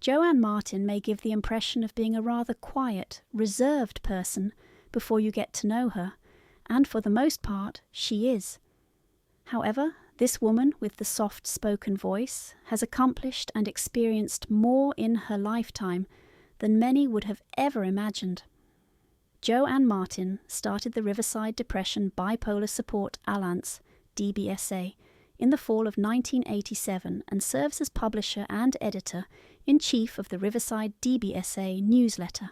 Joanne Martin may give the impression of being a rather quiet, reserved person before you get to know her, and for the most part, she is. However, this woman with the soft-spoken voice has accomplished and experienced more in her lifetime than many would have ever imagined. Joanne Martin started the Riverside Depression Bipolar Support Alliance, DBSA, in the fall of 1987 and serves as publisher and editor-in-chief of the Riverside DBSA newsletter.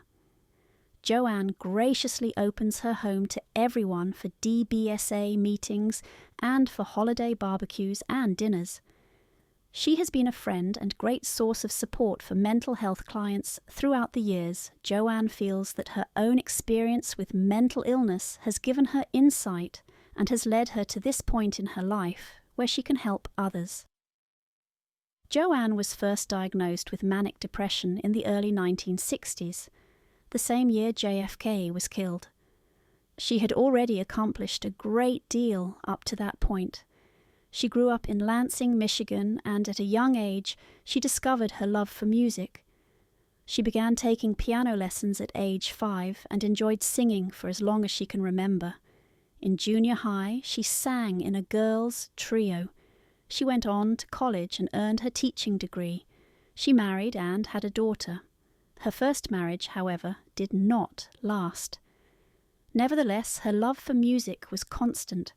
Joanne graciously opens her home to everyone for DBSA meetings and for holiday barbecues and dinners. She has been a friend and great source of support for mental health clients throughout the years. Joanne feels that her own experience with mental illness has given her insight and has led her to this point in her life where she can help others. Joanne was first diagnosed with manic depression in the early 1960s, the same year JFK was killed. She had already accomplished a great deal up to that point. She grew up in Lansing, Michigan, and at a young age she discovered her love for music. She began taking piano lessons at age 5 and enjoyed singing for as long as she can remember. In junior high, she sang in a girls' trio. She went on to college and earned her teaching degree. She married and had a daughter. Her first marriage, however, did not last. Nevertheless, her love for music was constant.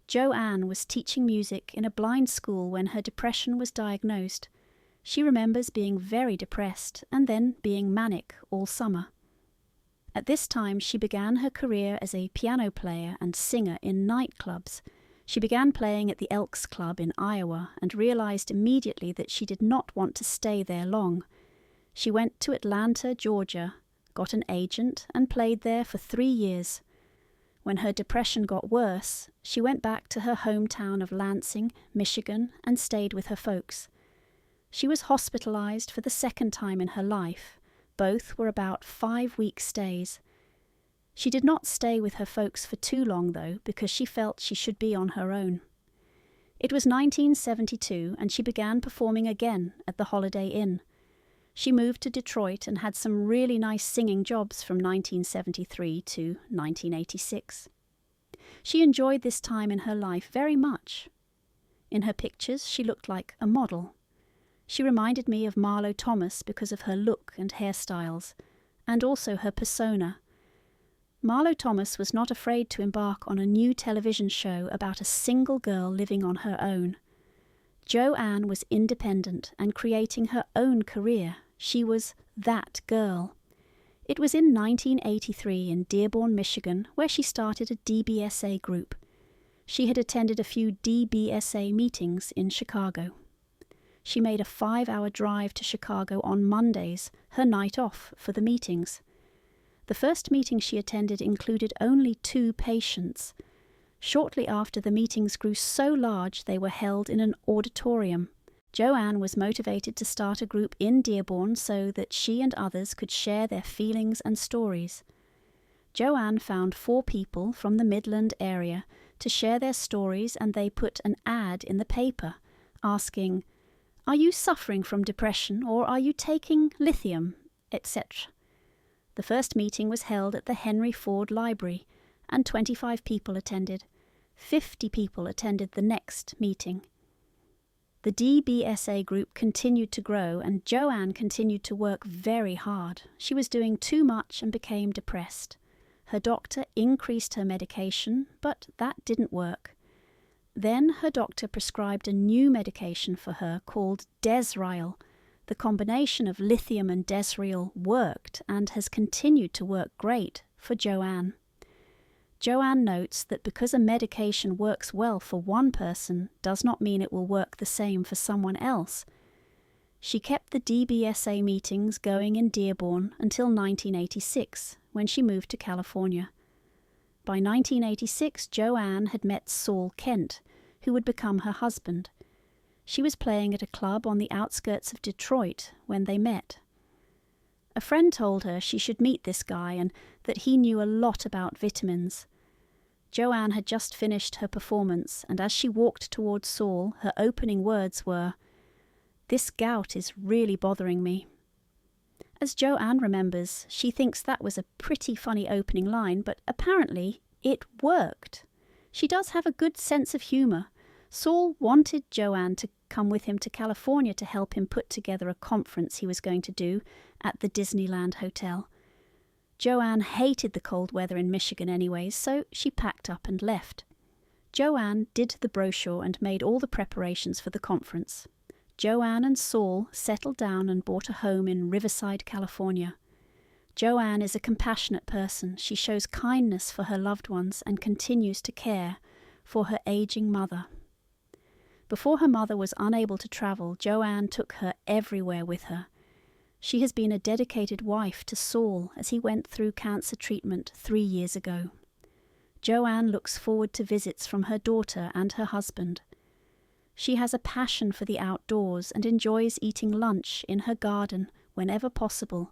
Joanne was teaching music in a blind school when her depression was diagnosed. She remembers being very depressed and then being manic all summer. At this time, she began her career as a piano player and singer in nightclubs. She began playing at the Elks Club in Iowa and realized immediately that she did not want to stay there long. She went to Atlanta, Georgia, got an agent, and played there for 3 years. When her depression got worse, she went back to her hometown of Lansing, Michigan, and stayed with her folks. She was hospitalized for the second time in her life. Both were about 5-week stays. She did not stay with her folks for too long, though, because she felt she should be on her own. It was 1972, and she began performing again at the Holiday Inn. She moved to Detroit and had some really nice singing jobs from 1973 to 1986. She enjoyed this time in her life very much. In her pictures, she looked like a model. She reminded me of Marlo Thomas because of her look and hairstyles, and also her persona. Marlo Thomas was not afraid to embark on a new television show about a single girl living on her own. Joanne was independent and creating her own career. She was that girl. It was in 1983 in Dearborn, Michigan, where she started a DBSA group. She had attended a few DBSA meetings in Chicago. She made a 5-hour drive to Chicago on Mondays, her night off for the meetings. The first meeting she attended included only 2 patients. Shortly after, the meetings grew so large they were held in an auditorium. Joanne was motivated to start a group in Dearborn so that she and others could share their feelings and stories. Joanne found 4 people from the Midland area to share their stories, and they put an ad in the paper asking, "Are you suffering from depression, or are you taking lithium?" etc. The first meeting was held at the Henry Ford Library, and 25 people attended. 50 people attended the next meeting. The DBSA group continued to grow, and Joanne continued to work very hard. She was doing too much and became depressed. Her doctor increased her medication, but that didn't work. Then her doctor prescribed a new medication for her called Desryl. The combination of lithium and Desryl worked and has continued to work great for Joanne. Joanne notes that because a medication works well for one person does not mean it will work the same for someone else. She kept the DBSA meetings going in Dearborn until 1986, when she moved to California. By 1986, Joanne had met Saul Kent, who would become her husband. She was playing at a club on the outskirts of Detroit when they met. A friend told her she should meet this guy and that he knew a lot about vitamins. Joanne had just finished her performance, and as she walked towards Saul, her opening words were, "This gout is really bothering me. As Joanne remembers, she thinks that was a pretty funny opening line, but apparently it worked. She does have a good sense of humour. Saul wanted Joanne to come with him to California to help him put together a conference he was going to do at the Disneyland Hotel. Joanne hated the cold weather in Michigan anyways, so she packed up and left. Joanne did the brochure and made all the preparations for the conference. Joanne and Saul settled down and bought a home in Riverside, California. Joanne is a compassionate person. She shows kindness for her loved ones and continues to care for her aging mother. Before her mother was unable to travel, Joanne took her everywhere with her. She has been a dedicated wife to Saul as he went through cancer treatment 3 years ago. Joanne looks forward to visits from her daughter and her husband. She has a passion for the outdoors and enjoys eating lunch in her garden whenever possible.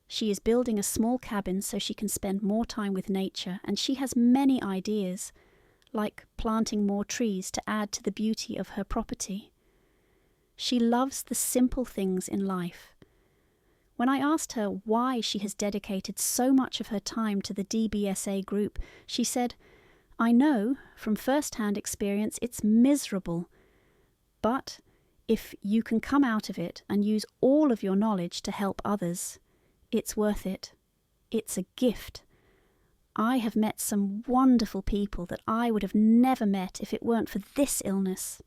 She is building a small cabin so she can spend more time with nature, and she has many ideas, like planting more trees to add to the beauty of her property. She loves the simple things in life. When I asked her why she has dedicated so much of her time to the DBSA group, she said, "I know from first-hand experience it's miserable, but if you can come out of it and use all of your knowledge to help others, it's worth it. It's a gift. I have met some wonderful people that I would have never met if it weren't for this illness."